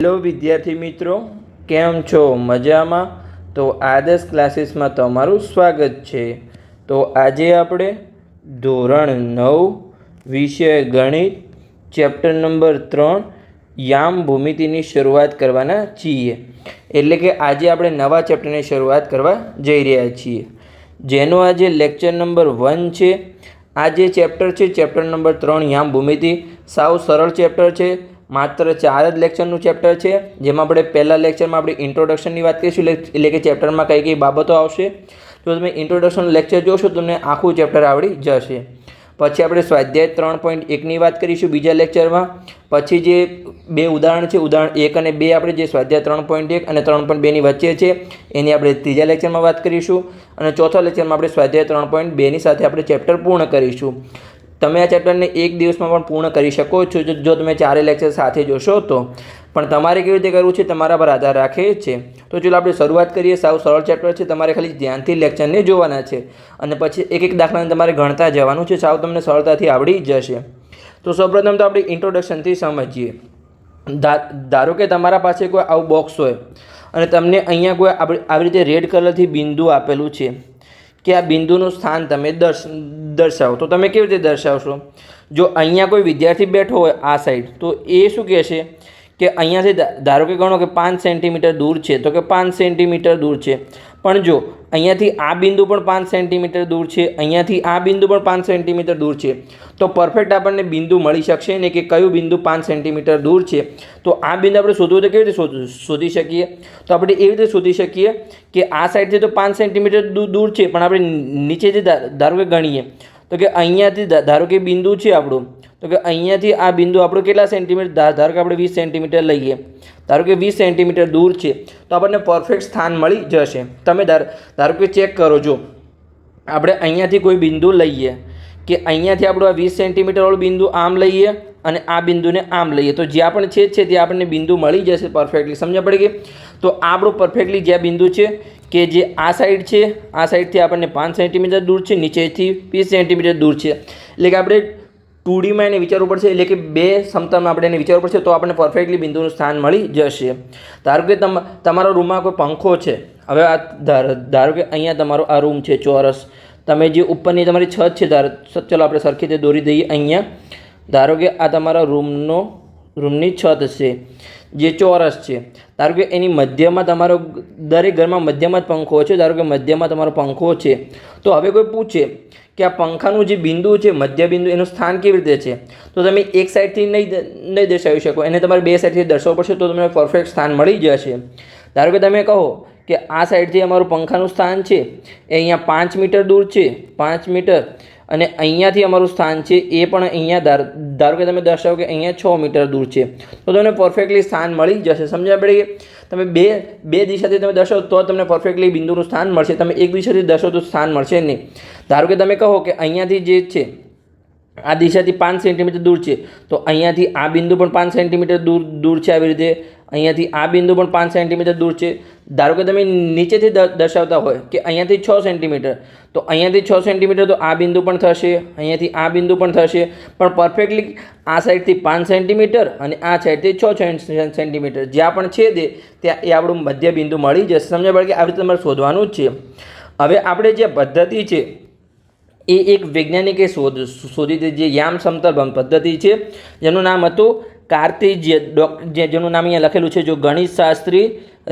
Hello વિદ્યાર્થી મિત્રો, કેમ છો? મજામાં? તો આદર્શ ક્લાસીસમાં તમારું સ્વાગત છે. તો આજે આપણે ધોરણ 9 વિષય ગણિત ચેપ્ટર નંબર 3 યામ ભૂમિતિની શરૂઆત કરવાના છીએ. એટલે કે આજે આપણે નવા ચેપ્ટરની શરૂઆત કરવા જઈ રહ્યા છીએ, જેનો આજે લેક્ચર નંબર 1 છે. આ જે ચેપ્ટર છે, ચેપ્ટર નંબર 3 યામ ભૂમિતિ, સાવ સરળ ચેપ્ટર છે. માત્ર 4 જ લેક્ચરનું ચેપ્ટર છે, જેમાં આપણે પહેલા લેક્ચરમાં આપણે ઇન્ટ્રોડક્શનની વાત કરીશું, એટલે કે ચેપ્ટરમાં કઈ કઈ બાબતો આવશે. તો તમે ઇન્ટ્રોડક્શન લેક્ચર જોશો તો તમને આખું ચેપ્ટર આવડી જશે. પછી આપણે સ્વાધ્યાય 3.1ની વાત કરીશું બીજા લેક્ચરમાં. પછી જે બે ઉદાહરણ છે, ઉદાહરણ 1 અને 2, આપણે જે સ્વાધ્યાય 3.1 અને 3.2ની વચ્ચે છે, એની આપણે ત્રીજા લેક્ચરમાં વાત કરીશું. અને ચોથા લેક્ચરમાં આપણે સ્વાધ્યાય 3.2ની સાથે આપણે ચેપ્ટર પૂર્ણ કરીશું. તમે આ ચેપ્ટરને એક દિવસમાં પણ પૂર્ણ કરી શકો છો, જો તમે 4 લેક્ચર સાથે જોશો તો. પણ તમારે કેવી રીતે કરવું છે તમારા પર આધાર રાખે છે. તો ચલો આપણે શરૂઆત કરીએ. સાવ સરળ ચેપ્ટર છે, તમારે ખાલી ધ્યાનથી લેક્ચરને જોવાના છે અને પછી એક એક દાખલાને તમારે ગણતા જવાનું છે. સાવ તમને સરળતાથી આવડી જશે. તો સૌપ્રથમ તો આપણે ઇન્ટ્રોડક્શનથી સમજીએ. ધારો કે તમારા પાસે કોઈ આવું બોક્સ હોય અને તમને અહીંયા કોઈ આવી રીતે રેડ કલરથી બિંદુ આપેલું છે કે આ બિંદુનું સ્થાન તમે દર્શાવો. તો તમે કેવી રીતે દર્શાવશો? જો અહીંયા કોઈ વિદ્યાર્થી બેઠો હોય આ સાઈડ, તો એ શું કહેશે કે અહીંયાથી ધારો કે ગણો કે 5 સેન્ટીમીટર દૂર છે, તો કે 5 સેન્ટીમીટર દૂર છે. પણ જો અહીંયાથી આ બિંદુ પણ 5 સેન્ટીમીટર દૂર છે, અહીંયાથી આ બિંદુ પણ 5 સેન્ટીમીટર દૂર છે, તો પરફેક્ટ આપણને બિંદુ મળી શકશે ને કે કયું બિંદુ 5 સેન્ટીમીટર દૂર છે. તો આ બિંદુ આપણે શોધવું તો કેવી રીતે શોધી શકીએ? તો આપણે એવી રીતે શોધી શકીએ કે આ સાઈડથી તો 5 સેન્ટીમીટર દૂર છે, પણ આપણે નીચેથી ધારો કે ગણીએ તો કે અહીંયાથી ધારો કે બિંદુ છે આપણું, તો કે અહીંયાથી આ બિંદુ આપણું કેટલા સેન્ટીમીટર? ધારો કે આપણે 20 સેન્ટીમીટર લઈએ, ધારો કે 20 સેન્ટીમીટર દૂર છે, તો આપણને પરફેક્ટ સ્થાન મળી જશે. તમે ધારો કે ચેક કરો. જો આપણે અહીંયાથી કોઈ બિંદુ લઈએ કે અહીંયાથી આપણું આ 20 સેન્ટીમીટરવાળું બિંદુ આમ લઈએ અને આ બિંદુને આમ લઈએ, તો જ્યાં પણ છે ત્યાં આપણને બિંદુ મળી જશે પરફેક્ટલી. સમજ પડી ગઈ? તો આપણું પરફેક્ટલી જ્યાં બિંદુ છે કે જે આ સાઈડ છે, આ સાઈડથી આપણને 5 સેન્ટીમીટર દૂર છે, નીચેથી 20 સેન્ટીમીટર દૂર છે. એટલે કે આપણે 2Dમાં એને વિચારવું પડશે, એટલે કે બે સમતલમાં આપણે એને વિચારવું પડશે, તો આપણને પરફેક્ટલી બિંદુનું સ્થાન મળી જશે. ધારો કે તમારા રૂમમાં કોઈ પંખો છે. હવે આ ધારો કે અહીંયા તમારો આ રૂમ છે ચોરસ, તમે જે ઉપરની તમારી છત છે, ચલો આપણે સરખી રીતે દોરી દઈએ. અહીંયા ધારો કે આ તમારા રૂમની છત છે જે ચોરસ છે. ધારો કે એની મધ્યમાં તમારો, દરેક ઘરમાં મધ્યમાં જ પંખો છે, ધારો કે મધ્યમાં તમારો પંખો છે. તો હવે કોઈ પૂછે કે આ પંખાનું જે બિંદુ છે, મધ્ય બિંદુ, એનું સ્થાન કેવી રીતે છે? તો તમે એક સાઈડથી નહીં દર્શાવી શકો, એને તમારે બે સાઈડથી દર્શાવવું પડશે, તો તમને પરફેક્ટ સ્થાન મળી જશે. ધારો કે તમે કહો કે આ સાઈડથી અમારું પંખાનું સ્થાન છે એ અહીંયા 5 મીટર દૂર છે, 5 મીટર, અને અહીંયાથી અમારું સ્થાન છે એ પણ અહીંયા ધારો કે તમે દર્શાવો કે અહીંયા 6 મીટર દૂર છે, તો તમને પરફેક્ટલી સ્થાન મળી જશે. સમજ્યા પડી ગઈ? તમે બે દિશાથી તમે દર્શાવો તો તમને પરફેક્ટલી બિંદુનું સ્થાન મળશે. તમે એક દિશાથી દર્શાવો તો સ્થાન મળશે નહીં. ધારો કે તમે કહો કે અહીંયાથી જે છે આ દિશાથી 5 સેન્ટીમીટર દૂર છે, તો અહીંયાથી આ બિંદુ પણ 5 સેન્ટીમીટર દૂર છે. આવી રીતે અહીંયાથી આ બિંદુ પણ 5 સેન્ટીમીટર દૂર છે. ધારો કે તમે નીચેથી દર્શાવતા હોય કે અહીંયાથી 6 સેન્ટીમીટર, તો અહીંયાથી 6 સેન્ટીમીટર, તો આ બિંદુ પણ થશે, અહીંયાથી આ બિંદુ પણ થશે. પણ પરફેક્ટલી આ સાઈડથી 5 સેન્ટીમીટર અને આ સાઈડથી 6 સેન્ટીમીટર જ્યાં પણ છે ત્યાં એ આપણું મધ્ય બિંદુ મળી જશે. સમજ પડે કે આવી રીતે તમારે શોધવાનું જ છે. હવે આપણે જે પદ્ધતિ છે એ એક વૈજ્ઞાનિકે શોધી હતી, જે યામ સમતલ પદ્ધતિ છે, જેનું નામ હતું કાર્ટેઝિયન. જેનું નામ અહીંયા લખેલું છે. જો ગણિત શાસ્ત્રી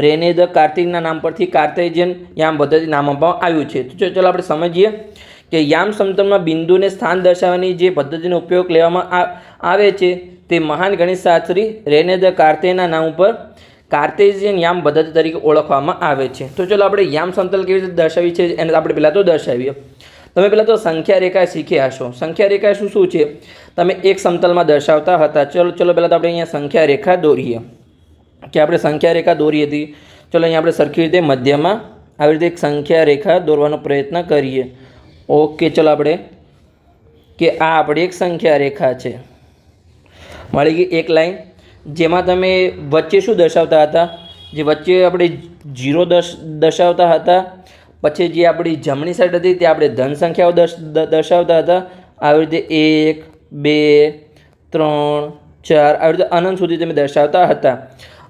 રેને દ કાર્તિકના નામ પરથી કાર્ટેઝિયન યામ પદ્ધતિ નામ આપવામાં આવ્યું છે. તો ચલો આપણે સમજીએ કે યામ સમતલમાં બિંદુને સ્થાન દર્શાવવાની જે પદ્ધતિનો ઉપયોગ લેવામાં આવે છે તે મહાન ગણિત શાસ્ત્રી રેને દ કાર્તેના નામ ઉપર કાર્ટેઝિયન યામ પદ્ધતિ તરીકે ઓળખવામાં આવે છે. તો ચલો આપણે યામ સમતલ કેવી રીતે દર્શાવી છે એને આપણે પહેલાં તો દર્શાવીએ. તમે પહેલાં તો સંખ્યા રેખા શીખ્યા હશો. સંખ્યા રેખા શું છે? તમે એક સમતલમાં દર્શાવતા હતા. ચલો પહેલાં તો આપણે અહીંયા સંખ્યા રેખા દોરીએ, કે આપણે સંખ્યા રેખા દોરી હતી. ચલો અહીંયા આપણે સરખી રીતે મધ્યમાં આવી રીતે એક સંખ્યા રેખા દોરવાનો પ્રયત્ન કરીએ. ઓકે, ચલો આપણે કે આ આપણી એક સંખ્યા રેખા છે, મળી ગઈ એક લાઈન. જેમાં તમે વચ્ચે શું દર્શાવતા હતા? જે વચ્ચે આપણે 0 દર્શાવતા હતા. પછી જે આપણી જમણી સાઈડ હતી ત્યાં આપણે ધન સંખ્યાઓ દર્શાવતા હતા. આવી રીતે 1, 2, 3, 4 આવી રીતે અનંત સુધી તમે દર્શાવતા હતા.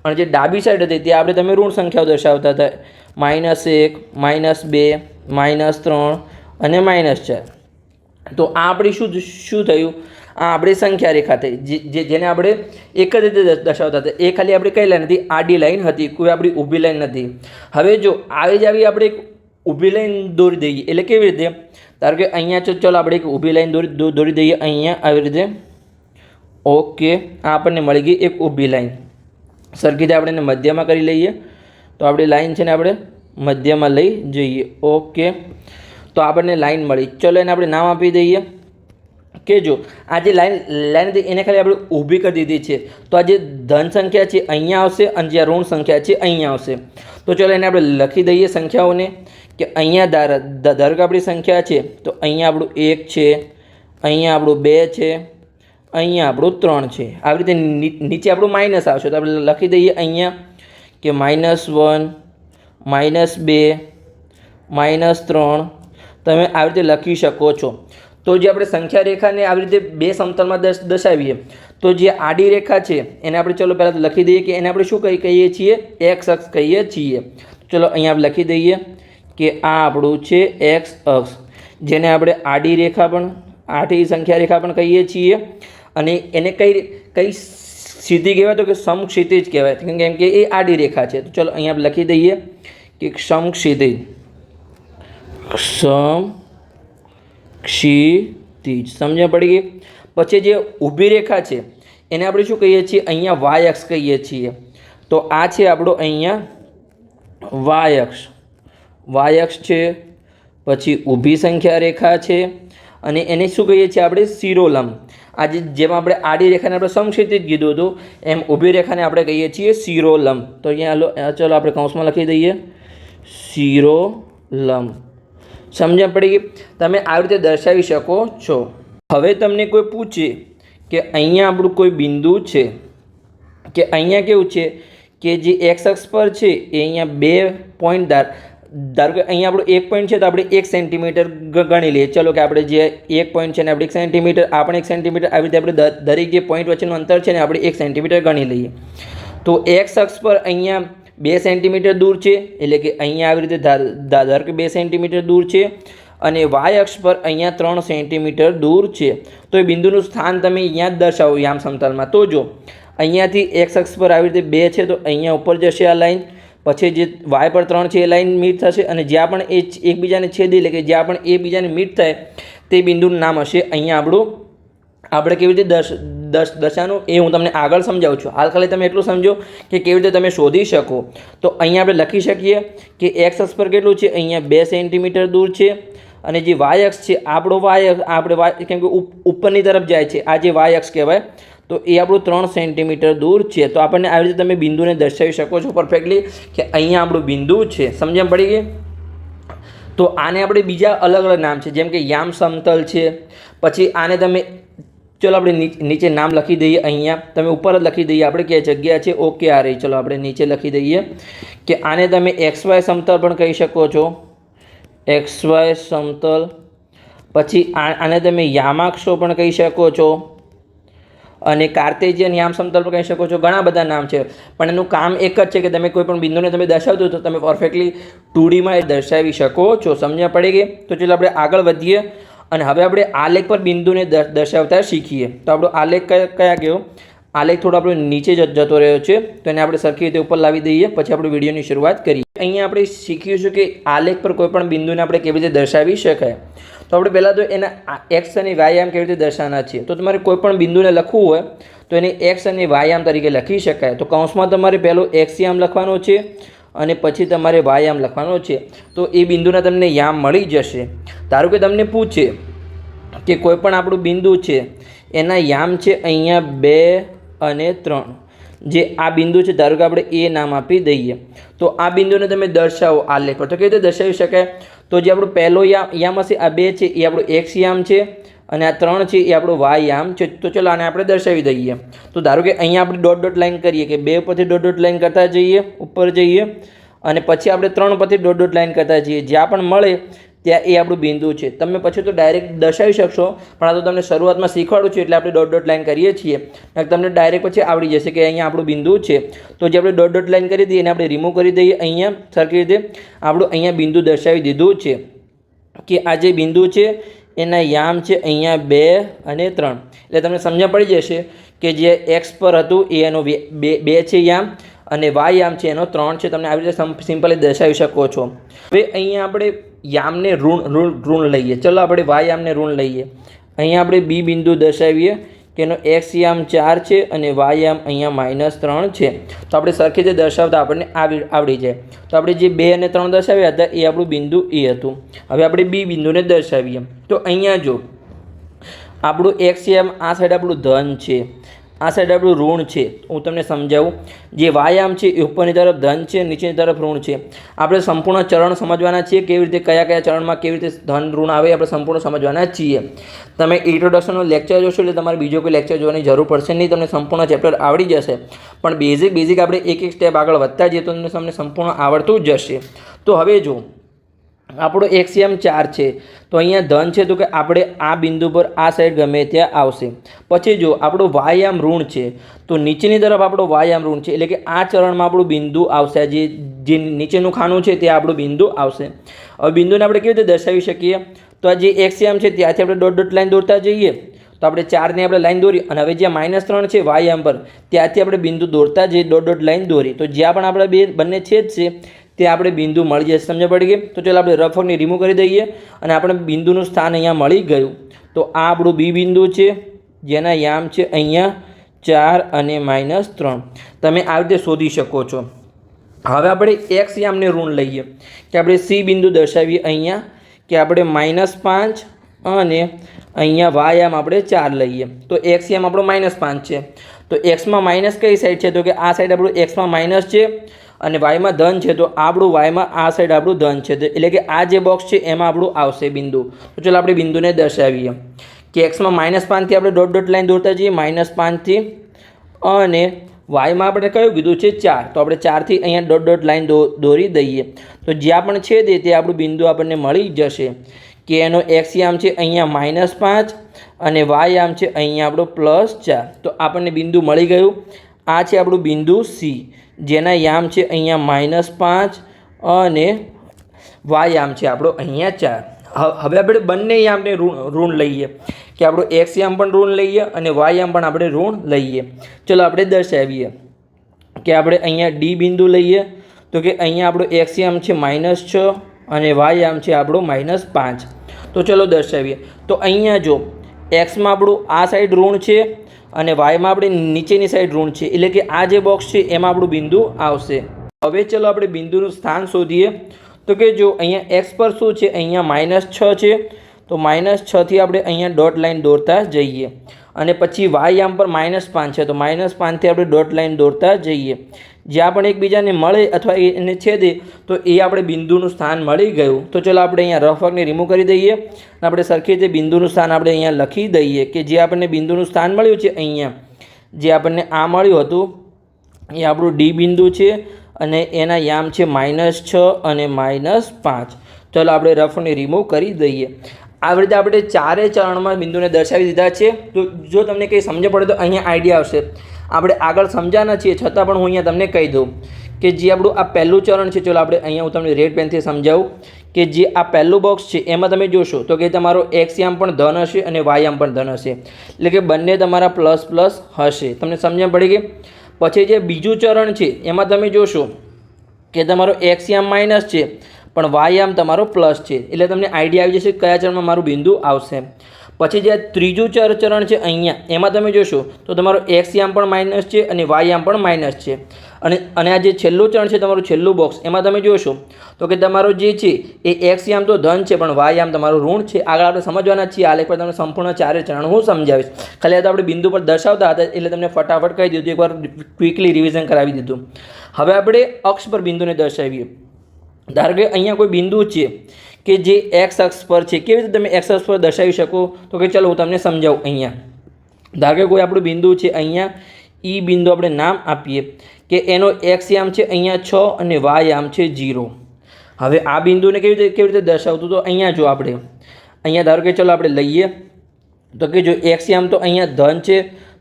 અને જે ડાબી સાઈડ હતી ત્યાં આપણે તમે ઋણ સંખ્યાઓ દર્શાવતા હતા, -1, -2, -3 અને -4. તો આ આપણી શું થયું? આ આપણી સંખ્યા રેખા થઈ, જેને આપણે એક જ રીતે દર્શાવતા હતા. એ ખાલી આપણી કઈ લાઈન હતી? આડી લાઈન હતી, કોઈ આપણી ઊભી લાઈન નથી. હવે જો આવી જ આવી આપણે એક ઊભી લાઈન દોરી દઈએ, એટલે કેવી રીતે? ધારો કે અહીંયા ચાલો આપણે એક ઊભી લાઈન દોરી દઈએ અહીંયા આવી રીતે. ઓકે, આ આપણને મળી ગઈ એક ઊભી લાઈન. સરખી રીતે આપણે એને મધ્યમાં કરી લઈએ. તો આપણી લાઈન છે ને આપણે મધ્યમાં લઈ જઈએ. ઓકે, તો આપણને લાઈન મળી. ચલો એને આપણે નામ આપી દઈએ કે જો આ જે લાઈન હતી એને ખાલી આપણે ઊભી કરી દીધી છે. તો આ જે ધન સંખ્યા છે અહીંયા આવશે અને જે ઋણ સંખ્યા છે અહીંયા આવશે. તો ચલો એને આપણે લખી દઈએ સંખ્યાઓને કે અહીંયા ધારો કે આપણી સંખ્યા છે તો અહીંયા આપણું 1 છે, અહીંયા આપણું 2 છે, અહીંયા આપણું 3 છે. આવી રીતે નીચે આપણું માઇનસ આવશે તો આપણે લખી દઈએ અહીંયા કે -1, -2, -3. તમે આવી રીતે લખી શકો છો. તો જે આપણે સંખ્યા રેખાને આવી રીતે બે સમતલમાં દર્શાવીએ તો જે આડી રેખા છે એને આપણે ચલો પહેલાં લખી દઈએ કે એને આપણે શું કહીએ છીએ? એક્સ અક્ષ કહીએ છીએ. ચલો અહીંયા આપણે લખી દઈએ કે આ આપણું છે એક્સ અક્ષ, જેને આપણે આડી રેખા પણ આડી સંખ્યા રેખા પણ કહીએ છીએ. અને એને કઈ સીધી કહેવાય? તો કે સમક્ષિતિજ કહેવાય, કેમ કે એ આડી રેખા છે. તો ચલો અહીંયા આપણે લખી દઈએ કે સમક્ષિતિજ. સમજણ પડી ગઈ? પછી જે ઊભી રેખા છે એને આપણે શું કહીએ છીએ? અહીંયા વાય અક્ષ કહીએ છીએ. તો આ છે આપણો અહીંયા વાય અક્ષ છે. પછી ઊભી સંખ્યા રેખા છે અને એને શું કહીએ છીએ આપણે? શિરોલંબ. આજે જેમ આપણે આડી રેખાને આપણે સમક્ષિતિજ કીધું હતું એમ ઊભી રેખાને આપણે કહીએ છીએ શિરોલંબ. તો અહીંયા ચલો આપણે કૌંસમાં લખી દઈએ શિરોલંબ. સમજણ પડી ગઈ? તમે આવી રીતે દર્શાવી શકો છો. હવે તમને કોઈ પૂછે કે અહીંયા આપણું કોઈ બિંદુ છે કે અહીંયા કેવું છે કે જે એક્સ અક્ષ પર છે એ અહીંયા 2 પોઈન્ટ ધારો કે અહીંયા આપણું 1 પોઈન્ટ છે તો આપણે 1 સેન્ટીમીટર ગણી લઈએ. ચલો કે આપણે જે 1 પોઈન્ટ છે ને આપણે 1 સેન્ટીમીટર, આપણે 1 સેન્ટીમીટર, આવી રીતે આપણે દરેક જે પોઈન્ટ વચ્ચેનું અંતર છે ને આપણે 1 સેન્ટીમીટર ગણી લઈએ. તો એક્સ અક્ષ પર અહીંયા 2 સેન્ટીમીટર દૂર છે, એટલે કે અહીંયા આવી રીતે ધારો કે 2 સેન્ટીમીટર દૂર છે. અને વાય અક્ષ પર અહીંયા 3 સેન્ટીમીટર દૂર છે. તો એ બિંદુનું સ્થાન તમે અહીંયા જ દર્શાવો યામ સમતલમાં. તો જો અહીંયાથી એક્સ અક્ષ પર આવી રીતે 2 છે તો અહીંયા ઉપર જશે આ લાઈન. પછી જે વાય પર 3 છે એ લાઈન મીટ થશે અને જ્યાં પણ એ એકબીજાને છેદે, એટલે કે જ્યાં પણ એકબીજાને મીટ થાય તે બિંદુનું નામ હશે અહીંયા આપણું. આપણે કેવી રીતે દર્શાવવાનું એ હું તમને આગળ સમજાવું છું. હાલ ખાલી તમે એટલું સમજો કે કેવી રીતે તમે શોધી શકો. તો અહીંયા આપણે લખી શકીએ કે એક્સ અક્ષ પર કેટલું છે? અહીંયા 2 સેન્ટીમીટર દૂર છે. અને જે વાય અક્ષ છે આપણો વાય કેમ કે ઉપરની તરફ જાય છે, આ જે વાય અક્ષ કહેવાય, તો એ આપણું 3 સેન્ટીમીટર દૂર છે. તો આપણને આવી રીતે તમે બિંદુને દર્શાવી શકો છો પરફેક્ટલી કે અહીંયા આપણું બિંદુ છે. સમજણ પડી ગઈ? તો આને આપણે બીજા અલગ અલગ નામ છે, જેમ કે યામ સમતલ છે. પછી આને તમે ચલો આપણે નીચે નામ લખી દઈએ. અહીંયા તમે ઉપર જ લખી દઈએ આપણે કે જગ્યા છે. ઓકે, આ રહી. ચલો આપણે નીચે લખી દઈએ કે આને તમે XY સમતલ પણ કહી શકો છો, XY સમતલ. પછી આને તમે યામાક્ષો પણ કહી શકો છો અને કાર્તેજિયન યામ સમતલ પણ કહી શકો છો. ઘણા બધા નામ છે, પણ એનું કામ એક જ છે કે તમે કોઈ પણ બિંદુને તમે દર્શાવતો તો તમે પરફેક્ટલી 2Dમાં દર્શાવી શકો છો. સમજણ પડી ગઈ? તો ચલો આપણે આગળ વધીએ અને હવે આપણે આલેખ પર બિંદુને દર્શાવતા શીખીએ. તો આપણો આલેખ કયા ગયો? આલેખ થોડો આપણો નીચે જતો રહ્યો છે, તો એને આપણે સરખી રીતે ઉપર લાવી દઈએ. પછી આપણે વિડીયોની શરૂઆત કરીએ. અહીંયા આપણે શીખીશું કે આલેખ પર કોઈ પણ બિંદુને આપણે કેવી રીતે દર્શાવી શકાય. તો આપણે પહેલાં તો એના એક્સ અને વાય કેવી રીતે દર્શાવવાના છે. તો તમારે કોઈ પણ બિંદુને લખવું હોય તો એને એક્સ અને વાય તરીકે લખી શકાય. તો કૌંસમાં તમારે પહેલો એક્સ યામ લખવાનો છે અને પછી તમારે વાય યામ લખવાનો છે. તો એ બિંદુના તમને યામ મળી જશે. ધારો કે તમને પૂછે કે કોઈ પણ આપણું બિંદુ છે એના યામ છે અહીંયા 2 અને 3. જે આ બિંદુ છે ધારો કે આપણે એ નામ આપી દઈએ. તો આ બિંદુને તમે દર્શાવો આલેખ પર. તો કેવી રીતે દર્શાવી શકાય? તો જે આપણું પહેલો યામ હશે આ 2 છે એ આપણું એક્સ યામ છે અને આ 3 છે એ આપણું વાય યામ છે. તો ચલો આને આપણે દર્શાવી દઈએ. તો ધારો કે અહીંયા આપણે ડોટ ડોટ લાઈન કરીએ કે 2 પરથી ડોટ ડોટ લાઈન કરતા જઈએ, ઉપર જઈએ અને પછી આપણે 3 પરથી ડોટ ડોટ લાઈન કરતા જઈએ. જ્યાં પણ મળે ત્યાં એ આપણું બિંદુ છે. તમે પછી તો ડાયરેક્ટ દર્શાવી શકશો, પણ આ તો તમને શરૂઆતમાં શીખવાડું છું એટલે આપણે ડોટ ડોટ લાઈન કરીએ છીએ. તમને ડાયરેક્ટ પછી આવડી જશે કે અહીંયા આપણું બિંદુ છે. તો જે આપણે ડોટ ડોટ લાઈન કરી દઈએ એને આપણે રિમૂવ કરી દઈએ. અહીંયા સરખી રીતે આપણું અહીંયા બિંદુ દર્શાવી દીધું છે કે આ જે બિંદુ છે એના યામ છે અહીંયા 2 અને 3. એટલે તમને સમજણ પડી જશે કે જે એક્સ પર હતું એ એનો 2 છે યામ, અને વાય યામ છે એનો 3 છે. તમને આવી રીતે સિમ્પલી દર્શાવી શકો છો. હવે અહીંયા આપણે યામને ઋણ લઈએ. ચલો આપણે વાય યામને ઋણ લઈએ. અહીંયા આપણે બી બિંદુ દર્શાવીએ કે એનો એક્સ યામ 4 છે અને વાય યામ અહીંયા -3 છે. તો આપણે સરખી રીતે દર્શાવતા આપણને આવડી જાય. તો આપણે જે 2 અને 3 દર્શાવ્યા હતા એ આપણું બિંદુ એ હતું. હવે આપણે બી બિંદુને દર્શાવીએ. તો અહીંયા જો આપણું એક્સ યામ આ સાઈડ આપણું ધન છે, આ સાઈડ આપણું ઋણ છે. હું તમને સમજાવું. જે વાયામ છે એ ઉપરની તરફ ધન છે, નીચેની તરફ ઋણ છે. આપણે સંપૂર્ણ ચરણ સમજવાના છીએ, કેવી રીતે કયા ચરણમાં કેવી રીતે ધન ઋણ આવે આપણે સંપૂર્ણ સમજવાના છીએ. તમે ઇન્ટ્રોડક્શનનો લેક્ચર જોશો એટલે તમારે બીજો કોઈ લેક્ચર જોવાની જરૂર પડશે નહીં. તમને સંપૂર્ણ ચેપ્ટર આવડી જશે. પણ બેઝિક આપણે એક સ્ટેપ આગળ વધતા જઈએ તો તમને સંપૂર્ણ આવડતું જ જશે. તો હવે જો આપણો એક્સ યામ 4 છે, તો અહીંયા ધન છે, તો કે આપણે આ બિંદુ પર આ સાઈડ ગમે ત્યાં આવશે. પછી જો આપણો વાયામ ઋણ છે, તો નીચેની તરફ આપણો વાયામ ઋણ છે, એટલે કે આ ચરણમાં આપણું બિંદુ આવશે. જે નીચેનું ખાનું છે તે આપણું બિંદુ આવશે. હવે બિંદુને આપણે કેવી રીતે દર્શાવી શકીએ? તો આ જે એક્સ યામ છે ત્યાંથી આપણે ડોટ ડોટ લાઈન દોરતા જઈએ. તો આપણે 4ની આપણે લાઈન દોરી, અને હવે જ્યાં -3 છે વાયામ પર ત્યાંથી આપણે બિંદુ દોરતા જઈએ, ડોટ ડોટ લાઈન દોરી. તો જ્યાં પણ આપણે બંને છેદ છે ત્યાં આપણે બિંદુ મળી જશે. સમજ પડી ગઈ? તો ચાલો આપણે રફ વર્કને રિમૂવ કરી દઈએ અને આપણે બિંદુનું સ્થાન અહીંયા મળી ગયું. તો આ આપણું બી બિંદુ છે જેના યામ છે અહીંયા 4 અને -3. તમે આવી રીતે શોધી શકો છો. હવે આપણે એક્સ યામને ઋણ લઈએ કે આપણે સી બિંદુ દર્શાવીએ અહીંયા કે આપણે -5 અને અહીંયા વાય યામ આપણે 4 લઈએ. તો એક્સ યામ આપણો -5 છે. તો એક્સમાં માઇનસ કઈ સાઈડ છે? તો કે આ સાઈડ આપણું એક્સમાં માઇનસ છે અને વાયમાં ધન છે. તો આપણું વાયમાં આ સાઈડ આપણું ધન છે. એટલે કે આ જે બોક્સ છે એમાં આપણું આવશે બિંદુ. તો ચાલો આપણે બિંદુને દર્શાવીએ કે એક્સમાં -5થી આપણે ડોટ ડોટ લાઈન દોરતા જઈએ, -5થી, અને વાયમાં આપણે કયું કીધું છે 4. તો આપણે 4થી અહીંયા ડોટ ડોટ લાઈન દોરી દઈએ. તો જ્યાં પણ છે તે આપણું બિંદુ આપણને મળી જશે કે એનો એક્સ યામ છે અહીંયા -5 અને વાય યામ છે અહીંયા આપણો +4. તો આપણને બિંદુ મળી ગયું. આ છે આપણું બિંદુ સી જેના યામ છે અહીંયા -5 અને વાય યામ છે આપણો અહીંયા 4. હવે આપણે બંને યામને ઋણ લઈએ કે આપણો એક્સ યામ પણ ઋણ લઈએ અને વાય યામ પણ આપણે ઋણ લઈએ. ચલો આપણે દર્શાવીએ કે આપણે અહીંયા ડી બિંદુ લઈએ. તો કે અહીંયા આપણો એક્સ યામ છે -6 અને વાય યામ છે આપણો -5. તો ચલો દર્શાવીએ. તો અહીંયા જો એક્સમાં આપણું આ સાઈડ ઋણ છે અને વાયમાં આપણે નીચેની સાઈડ ઋણ છે. એટલે કે આ જે બોક્સ છે એમાં આપણું બિંદુ આવશે. હવે ચલો આપણે બિંદુનું સ્થાન શોધીએ. તો કે જો અહીંયા એક્સ પર શું છે? અહીંયા -6 છે. તો -6થી આપણે અહીંયા ડોટ લાઈન દોરતા જઈએ, અને પછી વાય યામ પર -5 છે. તો -5થી આપણે ડોટ લાઈન દોરતા જઈએ. જ્યાં પણ એકબીજાને મળે અથવા એને છેદે તો એ આપણે બિંદુનું સ્થાન મળી ગયું. તો ચલો આપણે અહીંયા રફ વર્કને રિમૂવ કરી દઈએ અને આપણે સરખી રીતે બિંદુનું સ્થાન આપણે અહીંયા લખી દઈએ કે જે આપણને બિંદુનું સ્થાન મળ્યું છે અહીંયા જે આપણને આ મળ્યું હતું એ આપણું ડી બિંદુ છે અને એના યામ છે -6 અને -5. ચલો આપણે રફ વર્કને રિમૂવ કરી દઈએ. આવી રીતે આપણે ચારે ચરણમાં બિંદુને દર્શાવી દીધા છે. તો જો તમને કંઈ સમજ પડે તો અહીંયા આઈડિયા આવશે. આપણે આગળ સમજાના છીએ છતાં પણ હું અહીંયા તમને કહી દઉં કે જે આપણું આ પહેલું ચરણ છે. ચલો આપણે અહીંયા હું તમને રેડ પેનથી સમજાવું કે જે આ પહેલું બોક્સ છે એમાં તમે જોશો તો કે તમારો એક્સ યામ પણ ધન હશે અને વાય યામ પણ ધન હશે. એટલે કે બંને તમારા ++ હશે. તમને સમજણ પડી ગઈ? પછી જે બીજું ચરણ છે એમાં તમે જોશો કે તમારો એક્સ યામ માઇનસ છે પણ વાય યામ તમારો પ્લસ છે. એટલે તમને આઈડિયા આવી જશે કયા ચરણમાં મારું બિંદુ આવશે. પછી જે ત્રીજું ચરણ છે અહીંયા એમાં તમે જોશો તો તમારો એક્સ યામ પણ માઇનસ છે અને વાય યામ પણ માઇનસ છે. અને આ જે છેલ્લું ચરણ છે તમારું છેલ્લું બોક્સ એમાં તમે જોશો તો કે તમારો જે છે એ એક્સ યામ તો ધન છે પણ વાય યામ તમારું ઋણ છે. આગળ આપણે સમજવાના છીએ. આલેખ પર તમને સંપૂર્ણ ચારે ચરણ હું સમજાવીશ. ખાલી તો આપણે બિંદુ પર દર્શાવતા હતા એટલે તમને ફટાફટ કહી દીધું, એકવાર ક્વિકલી રિવિઝન કરાવી દીધું. હવે આપણે અક્ષ પર બિંદુને દર્શાવીએ. ધારો કે અહીંયા કોઈ બિંદુ છે કે જે એક્સ અક્ષ પર છે. કેવી રીતે તમે એક્સ અક્ષ પર દર્શાવી શકો? તો કે ચલો હું તમને સમજાવું. અહીંયા ધારો કે કોઈ આપણું બિંદુ છે, અહીંયા ઈ બિંદુ આપણે નામ આપીએ કે એનો એક્સ યામ છે અહીંયા 6 અને વાય યામ છે 0. હવે આ બિંદુને કેવી રીતે દર્શાવતું, તો અહીંયા જો આપણે અહીંયા ધારો કે ચલો આપણે લઈએ તો કે જો એક્સ યામ તો અહીંયા ધન છે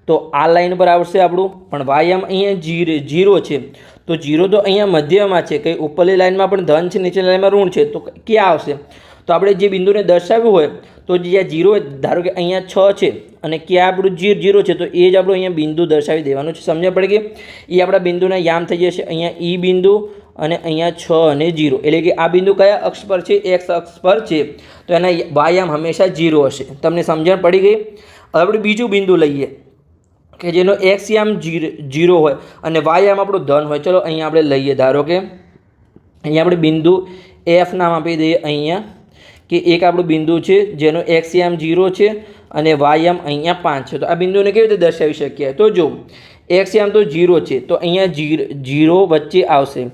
તો આ લાઈન પર આવશે આપણું, પણ વાય યામ અહીંયા જીરો છે તો જીરો તો અહીંયા મધ્યમાં છે, કંઈ ઉપરની લાઈનમાં પણ ધન છે, નીચેની લાઈનમાં ઋણ છે, તો ક્યાં આવશે? તો આપણે જે બિંદુને દર્શાવ્યું હોય તો જ્યાં જીરો ધારો કે અહીંયા 6 છે અને ક્યાં આપણું જીરો છે, તો એ જ આપણું અહીંયા બિંદુ દર્શાવી દેવાનું છે. સમજણ પડી ગઈ? એ આપણા બિંદુના યામ થઈ જશે અહીંયા ઈ બિંદુ અને અહીંયા 6 અને 0, એટલે કે આ બિંદુ કયા અક્ષ પર છે? એક્સ અક્ષ પર છે, તો એના વાયામ હંમેશા 0 હશે. તમને સમજણ પડી ગઈ? હવે આપણે બીજું બિંદુ લઈએ કે જેનો એક્સ યામ 0 હોય અને વાયામ આપણું ધન હોય. ચલો અહીંયા આપણે લઈએ, ધારો કે અહીંયા આપણે બિંદુ એફ નામ આપી દઈએ અહીંયા, કે એક આપણું બિંદુ છે જેનો એક્સ યામ 0 છે અને વાયામ અહીંયા 5 છે. તો આ બિંદુને કેવી રીતે દર્શાવી શકીએ? તો જો એક્સ યામ તો 0 છે તો અહીંયા 0 વચ્ચે આવશે,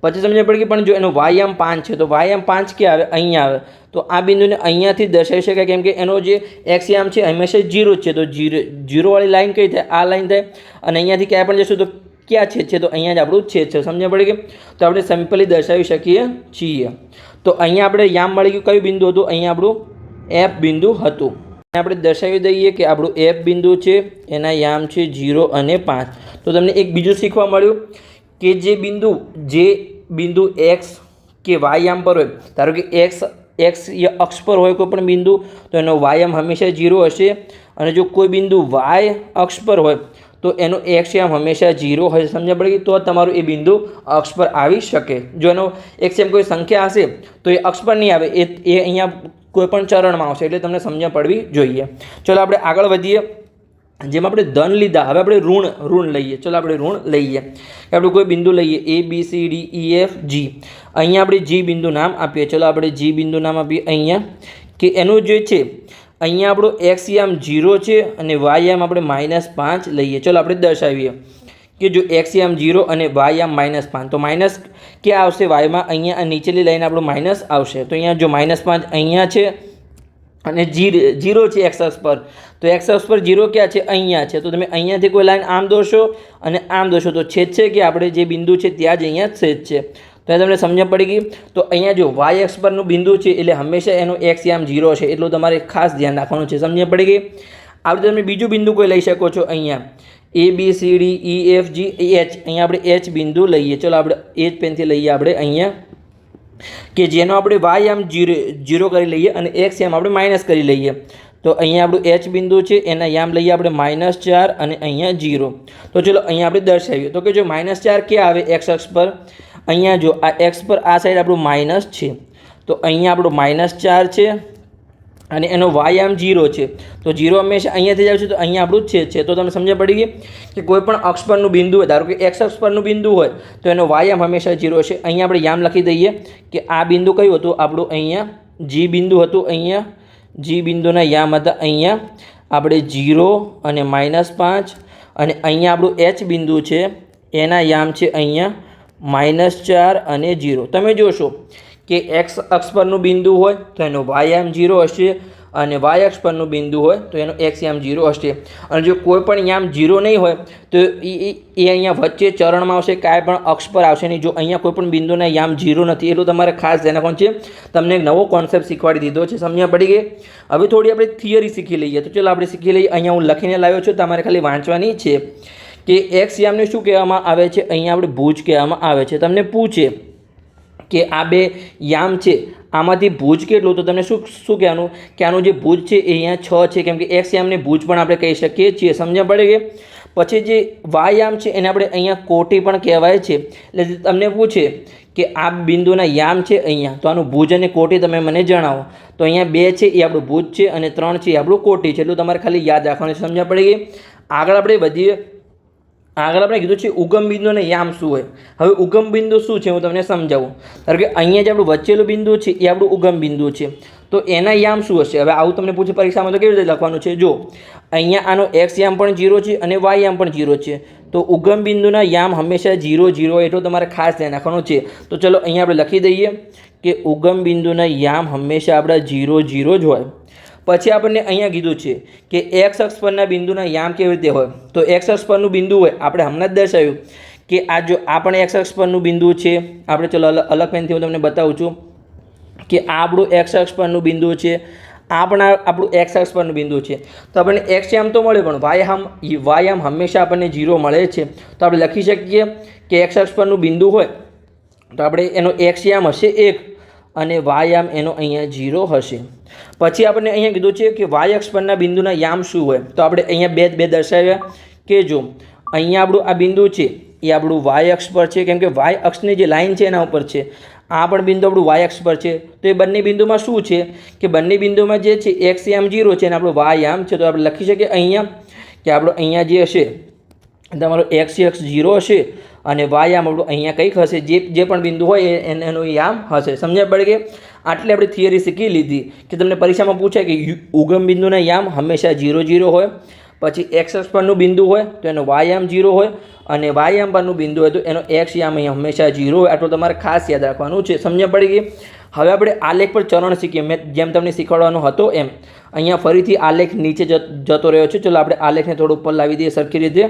પછી સમજ પડી ગઈ. પણ જો એનો વાયામ 5 છે તો વાયામ 5 ક્યાં આવે? અહીંયા આવે. તો આ બિંદુને અહીંયાથી દર્શાવી શકાય, કેમ કે એનો જે એક્સ યામ છે હંમેશા 0 છે, તો 0 વાળી લાઈન કઈ થાય? આ લાઈન થાય. અને અહીંયાથી ક્યાં પણ જશું તો ક્યાં છેદ છે? તો અહીંયા જ આપણું છેદ છે. સમજ પડી ગઈ? તો આપણે સિમ્પલી દર્શાવી શકીએ છીએ. તો અહીંયા આપણે યામ મળી ગયું. કયું બિંદુ હતું? અહીંયા આપણું એફ બિંદુ હતું. આપણે દર્શાવી દઈએ કે આપણું એફ બિંદુ છે એના યામ છે 0 અને 5. તો તમને એક બીજું શીખવા મળ્યું કે જે બિંદુ એક્સ કે વાય યામ પર હોય, ધારો કે એક્સ અક્ષ પર હોય કોઈ પણ બિંદુ, તો એનો વાયામ હંમેશા 0 હશે. અને જો કોઈ બિંદુ વાય અક્ષ પર હોય તો એનો એક્સ યામ હંમેશા 0 હશે. સમજ પડી ગઈ? તો તમારું એ બિંદુ અક્ષ પર આવી શકે. જો એનો એક્સ યામ કોઈ સંખ્યા હશે તો એ અક્ષ પર નહીં આવે, એ અહીંયા કોઈ પણ ચરણમાં આવશે. એટલે તમને સમજણ પડવી જોઈએ. ચલો આપણે આગળ વધીએ. જેમ આપણે ધન લીધા, હવે આપણે ઋણ લઈએ. ચલો આપણે ઋણ લઈએ. આપણે કોઈ બિંદુ લઈએ A B C D E F G. અહીંયા આપણે G બિંદુ નામ આપીએ. ચલો આપણે G બિંદુ નામ આપીએ અહીંયા, કે એનું જે છે અહીંયા આપણો એક્સ યામ 0 છે અને વાય યામ આપણે -5 લઈએ. ચલો આપણે દર્શાવીએ કે જો એક્સ યામ 0 અને વાય યામ -5, તો માઇનસ ક્યાં આવશે? વાયમાં અહીંયા નીચેની લાઈન આપણું માઇનસ આવશે. તો અહીંયા જો -5 અહીંયા છે અને 0 છે એક્સ અક્ષ પર, તો એક્સ અક્ષ પર 0 ક્યાં છે? અહીંયા છે. તો તમે અહીંયાથી કોઈ લાઈન આમ દોરશો અને આમ દોરશો તો છેદ છે કે આપણે જે બિંદુ છે ત્યાં જ અહીંયા છેદ છે. તો તમને સમજણ પડી ગઈ? તો અહીંયા જો વાય અક્ષ પરનું બિંદુ છે એટલે હંમેશા એનો એક્સ યામ 0 છે, એટલું તમારે ખાસ ધ્યાન રાખવાનું છે. સમજણ પડી ગઈ? આ રીતે તમે બીજું બિંદુ કોઈ લઈ શકો છો. અહીંયા A B C D E F G H, અહીંયા આપણે H બિંદુ લઈએ. ચલો આપણે H પેનથી લઈએ આપણે અહીંયા, કે જેનો આપણે વાય યામ 0 કરી લઈએ અને એક્સ યામ આપણે માઇનસ કરી લઈએ. તો અહીંયા આપણું H બિંદુ છે એના યામ લઈએ આપણે -4 અને અહીંયા 0. તો ચલો અહીંયા આપણે દર્શાવીએ તો કે જો -4 ક્યાં આવે? એક્સ અક્ષ પર. અહીંયા જો આ એક્સ પર આ સાઈડ આપણું માઇનસ છે, તો અહીંયા આપણું -4 છે અને એનો વાયામ 0 છે. તો 0 હંમેશા અહીંયાથી જ આવશે, તો અહીંયા આપણું છેદ છે. તો તમને સમજ પડી ગઈ કે કોઈ પણ અક્ષ પરનું બિંદુ હોય, ધારો કે એક્સ અક્ષ પરનું બિંદુ હોય તો એનો વાયામ હંમેશા 0 છે. અહીંયા આપણે યામ લખી દઈએ કે આ બિંદુ કયું હતું? આપણું અહીંયા G બિંદુ હતું. અહીંયા G બિંદુના યામ હતા અહીંયા આપણે 0 અને -5, અને અહીંયા આપણું H બિંદુ છે એના યામ છે અહીંયા -4 અને 0. તમે જોશો કે એક્સ અક્ષ પરનું બિંદુ હોય તો એનો વાયામ 0 હશે અને વાય અક્ષ પરનું બિંદુ હોય તો એનો એક્સ યામ 0 હશે. અને જો કોઈ પણ યામ 0 નહીં હોય તો એ અહીંયા વચ્ચે ચરણમાં આવશે, કાંઈ પણ અક્ષ પર આવશે નહીં. જો અહીંયા કોઈ પણ બિંદુના યામ 0 નથી, એટલું તમારે ખાસ ધ્યાન રાખવાનું છે. તમને એક નવો કોન્સેપ્ટ શીખવાડી દીધો છે. સમજણ પડી ગઈ? હવે થોડી આપણે થિયરી શીખી લઈએ. તો ચાલો આપણે શીખી લઈએ. અહીંયા હું લખીને લાવ્યો છું, તમારે ખાલી વાંચવાની છે કે એક્સ યામને શું કહેવામાં આવે છે? અહીંયા આપણે ભુજ કહેવામાં આવે છે. તમને પૂછે કે આ બે યામ છે આમાંથી ભુજ કેટલું, તો તમને શું કહેવાનું કે આનું જે ભુજ છે એ અહીંયા 6 છે, કેમ કે એક્સ યામને ભુજ પણ આપણે કહી શકીએ છીએ. સમજણ પડી ગઈ? પછી જે વાય યામ છે એને આપણે અહીંયા કોટી પણ કહેવાય છે. એટલે તમને પૂછે કે આ બિંદુના યામ છે અહીંયા, તો આનું ભુજ અને કોટી તમે મને જણાવો. તો અહીંયા 2 છે એ આપણું ભુજ છે અને 3 છે એ આપણું કોટી છે. એટલું તમારે ખાલી યાદ રાખવાનું છે. સમજણ પડી ગઈ? આગળ આપણે વધીએ. આગળ આપણે કીધું છે ઉગમ બિંદુ અને યામ શું હોય. હવે ઉગમ બિંદુ શું છે હું તમને સમજાવું. કારણ કે અહીંયા જે આપણું વચ્ચેલું બિંદુ છે એ આપણું ઉગમ બિંદુ છે, તો એના યામ શું હશે? હવે આવું તમને પૂછે પરીક્ષામાં તો કેવી રીતે લખવાનું છે? જો અહીંયા આનો એક્સ યામ પણ 0 છે અને વાય યામ પણ 0 છે, તો ઉગમ બિંદુના યામ હંમેશા 0 0 એટલું તમારે ખાસ ધ્યાન રાખવાનું છે. તો ચલો અહીંયા આપણે લખી દઈએ કે ઉગમ બિંદુના યામ હંમેશા આપણા 0 0 જ હોય. પછી આપણને અહીંયા કીધું છે કે એક્સ અક્ષ પરના બિંદુના યામ કેવી રીતે હોય. તો એક્સ અક્ષ પરનું બિંદુ હોય, આપણે હમણાં જ દર્શાવ્યું કે આ જો આ પણ એક્સ અક્ષ પરનું બિંદુ છે. આપણે ચલો અલગ પેનથી હું તમને બતાવું છું કે આ આપણું એક્સ અક્ષ પરનું બિંદુ છે, આ પણ આપણું એક્સ અક્ષ પરનું બિંદુ છે. તો આપણને એક્સ યામ તો મળે પણ વાય યામ હંમેશા આપણને 0 મળે છે. તો આપણે લખી શકીએ કે એક્સ અક્ષ પરનું બિંદુ હોય તો આપણે એનો એક્સ યામ હશે 1 અને વાય યામ એનો અહીંયા 0 હશે. પછી આપણને અહીંયા કીધું છે કે વાય અક્ષ પરના બિંદુના યામ શું હોય. તો આપણે અહીંયા બે દર્શાવ્યા કે જો અહીંયા આપણું આ બિંદુ છે એ આપણું વાય અક્ષ પર છે, કેમ કે વાય અક્ષની જે લાઈન છે એના ઉપર છે. આ પણ બિંદુ આપણું વાય અક્ષ પર છે. તો એ બંને બિંદુમાં શું છે કે બંને બિંદુમાં જે છે એક્સ યામ 0 છે અને આપણું વાય યામ છે. તો આપણે લખી શકીએ અહીંયા કે આપણો અહીંયા જે હશે તમારો એક્સ અક્ષ 0 હશે અને વાય યામ આપણું અહીંયા કંઈક હશે, જે પણ બિંદુ હોય એનો યામ હશે. સમજ્યા પડે કે આટલી આપણે થિયરી શીખી લીધી કે તમને પરીક્ષામાં પૂછાય કે ઉગમ બિંદુના યામ હંમેશા 0 0 હોય. પછી એક્સ અક્ષ પરનું બિંદુ હોય તો એનો વાય યામ 0 હોય અને વાય યામ પરનું બિંદુ હોય તો એનો એક્સ યામ અહીંયા હંમેશા 0 હોય. આટલું તમારે ખાસ યાદ રાખવાનું છે. સમજ્યા પડી ગઈ. હવે આપણે આલેખ પર ચરણ શીખીએ. મેં જેમ તમને શીખવાડવાનો હતો એમ અહીંયા ફરીથી આલેખ નીચે જતો રહ્યો છે. ચલો આપણે આલેખને થોડું ઉપર લાવી દઈએ સરખી રીતે.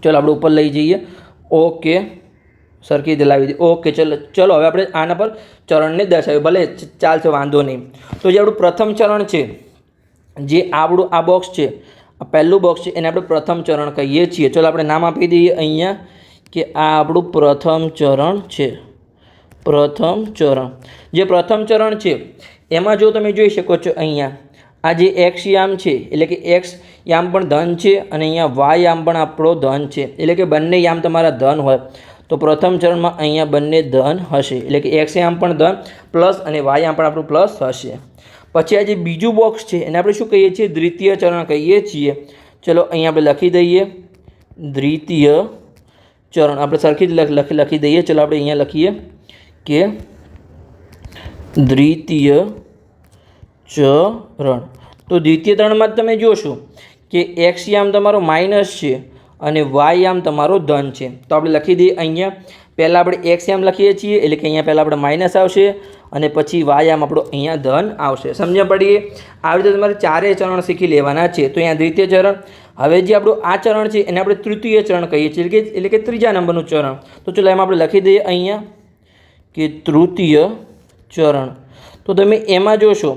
ચલો આપણે ઉપર લઈ જઈએ. ઓકે, સરખી રીતે લાવી દઈએ. ઓકે, ચલો હવે આપણે આના પર ચરણને દર્શાવ્યું, ભલે ચાલશે, વાંધો નહીં. તો જે આપણું પ્રથમ ચરણ છે, જે આપણું આ બોક્સ છે, આ પહેલું બોક્સ છે, એને આપણે પ્રથમ ચરણ કહીએ છીએ. ચલો આપણે નામ આપી દઈએ અહીંયા કે આ આપણું પ્રથમ ચરણ છે. પ્રથમ ચરણ, જે પ્રથમ ચરણ છે એમાં જો તમે જોઈ શકો છો અહીંયા આ જે એક્સ યામ છે એટલે કે એક્સ યામ પણ ધન છે અને અહીંયા વાય યામ પણ આપણો ધન છે. એટલે કે બંને યામ તમારા ધન હોય તો પ્રથમ ચરણમાં અહીંયા બંને ધન હશે. એટલે કે એક્સ યામ પણ ધન પ્લસ અને વાય યામ પણ આપણું પ્લસ હશે. પછી આ જે બીજું બોક્સ છે એને આપણે શું કહીએ છીએ? દ્વિતીય ચરણ કહીએ છીએ. ચલો અહીંયા આપણે લખી દઈએ દ્વિતીય ચરણ. આપણે સરખી જ લખી દઈએ. ચલો આપણે અહીંયા લખીએ કે દ્વિતીય ચરણ. તો દ્વિતીય ચરણમાં તમે જોશો કે એક્સ યામ તમારો માઇનસ છે અને વાય યામ તમારો ધન છે. તો આપણે લખી દઈએ અહીંયા પહેલાં આપણે એક્સ યામ લખીએ છીએ એટલે કે અહીંયા પહેલાં આપણે માઇનસ આવશે અને પછી વાય યામ આપણો અહીંયા ધન આવશે. સમજ્યા પડીએ? આવી રીતે તમારે ચારેય ચરણ શીખી લેવાના છે. તો અહીંયા દ્વિતીય ચરણ. હવે જે આપણું આ ચરણ છે એને આપણે તૃતીય ચરણ કહીએ છીએ એટલે કે ત્રીજા નંબરનું ચરણ. તો ચલો એમાં આપણે લખી દઈએ અહીંયા કે તૃતીય ચરણ. તો તમે એમાં જોશો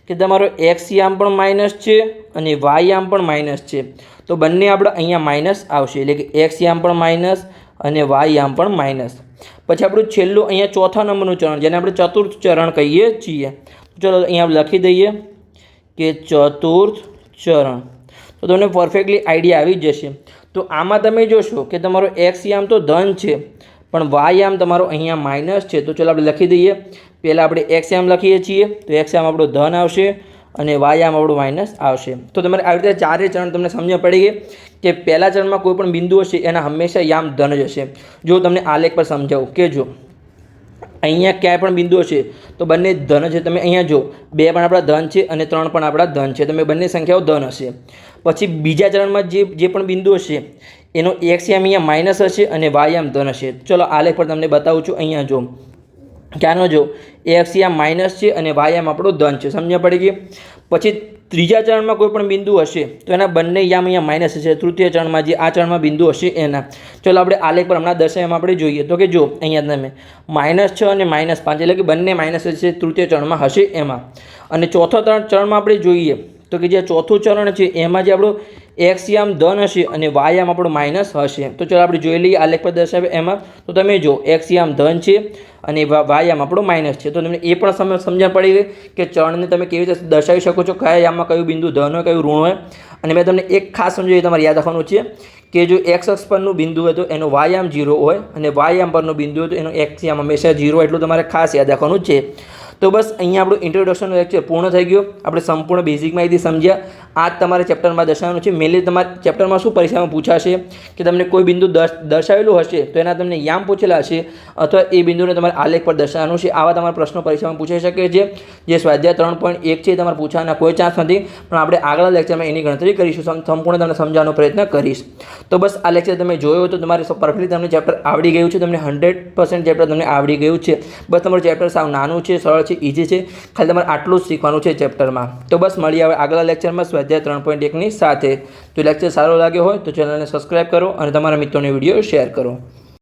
કે તમારો એક્સ યામ પણ માઇનસ છે અને વાય યામ પણ માઇનસ છે. તો બંને આપણે અહીંયા માઇનસ આવશે એટલે કે એક્સ યામ પણ માઇનસ અને વાય યામ પણ માઇનસ. પછી આપણું છેલ્લું અહીંયા ચોથા નંબરનું ચરણ જેને આપણે ચતુર્થ ચરણ કહીએ છીએ. ચલો અહીંયા લખી દઈએ કે ચતુર્થ ચરણ. તો તમને પરફેક્ટલી આઈડિયા આવી જશે. તો આમાં તમે જોશો કે તમારો એક્સ યામ તો ધન છે પણ વાય યામ તમારો અહીંયા માઇનસ છે. તો ચલો આપણે લખી દઈએ. પહેલાં આપણે એક્સ યામ લખીએ છીએ તો એક્સ યામ આપણો ધન આવશે અને વાય યામ આપણું માઇનસ આવશે. તો તમારે આવી રીતે ચારેય ચરણ તમને સમજ પડી ગઈ કે પહેલા ચરણમાં કોઈ પણ બિંદુ હશે એના હંમેશા યામ ધન જ હશે. જો તમને આલેખ પર સમજાવું કે જો અહીંયા ક્યાંય પણ બિંદુ હશે તો બંને ધન છે. તમે અહીંયા જો 2 પણ આપણા ધન છે અને 3 પણ આપણા ધન છે. તમે બંને સંખ્યાઓ ધન હશે. પછી બીજા ચરણમાં જે પણ બિંદુ હશે એનો એક્સ યામ અહીંયા માઇનસ હશે અને વાય યામ ધન હશે. ચલો આલેખ પર તમને બતાવું છું. અહીંયા જો ક્યાંનો જો એક્સ યામ માઇનસ છે અને વાય યામ આપણો ધન છે. સમજ્યા પડી ગઈ? પછી ત્રીજા ચરણમાં કોઈ પણ બિંદુ હશે તો એના બંને યામ અહીંયા માઇનસ હશે. તૃતીય ચરણમાં જે આ ચરણમાં બિંદુ હશે એના. ચલો આપણે આલેખ પર હમણાં દર્શાવ્યામાં આપણે જોઈએ તો કે જો અહીંયા તમે -6 અને -5 એટલે કે બંને માઇનસ હશે તૃતીય ચરણમાં હશે એમાં. અને ચોથા ચરણમાં આપણે જોઈએ તો કે જે ચોથું ચરણ છે એમાં જે આપણું એક્સ યામ ધન હશે અને વાય યામ આપણું માઇનસ હશે. તો ચાલો આપણે જોઈ લઈએ આલેખ પર દર્શાવે એમાં. તો તમે જો એક્સ યામ ધન છે અને વાય યામ આપણું માઇનસ છે. તો તમને એ પણ સમજણ પડી ગઈ કે ચરણને તમે કેવી રીતે દર્શાવી શકો છો, કયા યામમાં કયું બિંદુ ધન હોય કયું ઋણ હોય. અને મેં તમને એક ખાસ સમજાવી તમારે યાદ રાખવાનું છે કે જો એક્સ અક્ષ પરનું બિંદુ હોય તો એનો વાય યામ 0 હોય અને વાય યામ પરનું બિંદુ હોય તો એનો એક્સ યામ હંમેશા 0 હોય. એટલું તમારે ખાસ યાદ રાખવાનું છે. તો બસ અહીંયા આપણું ઇન્ટ્રોડક્શન લેક્ચર પૂર્ણ થઈ ગયું. આપણે સંપૂર્ણ બેઝિક માહિતી સમજ્યા. આ તમારે ચેપ્ટરમાં દર્શાવવાનું છે. મેનલી તમારે ચેપ્ટરમાં શું પરીક્ષામાં પૂછાશે કે તમને કોઈ બિંદુ દર્શાવેલું હશે તો એના તમને યામ પૂછેલા હશે અથવા એ બિંદુને તમારે આલેખ પર દર્શાવવાનું છે. આવા તમારા પ્રશ્નો પરીક્ષામાં પૂછાઈ શકે છે. જે સ્વાધ્યાય 3.1 છે તમારે પૂછવાના કોઈ ચાન્સ નથી, પણ આપણે આગળના લેક્ચરમાં એની ગણતરી કરીશું. સંપૂર્ણ તમને સમજાવવાનો પ્રયત્ન કરીશ. તો બસ આ લેક્ચર તમે જોયો હોય તો તમારે પરફેક્ટલી તમને ચેપ્ટર આવડી ગયું છે. તમને 100% ચેપ્ટર તમને આવડી ગયું છે. બસ તમારું ચેપ્ટર સાવ નાનું છે, સરળ છે, ઇઝી છે, ખાલી તમારે આટલું જ શીખવાનું છે ચેપ્ટરમાં. તો બસ મળીએ હવે આગલા લેક્ચરમાં સ્વાધ્યાય 3.1ની સાથે. તો લેક્ચર સારો લાગ્યો હોય તો ચેનલને સબસ્ક્રાઈબ કરો અને તમારા મિત્રોને વિડીયો શેર કરો.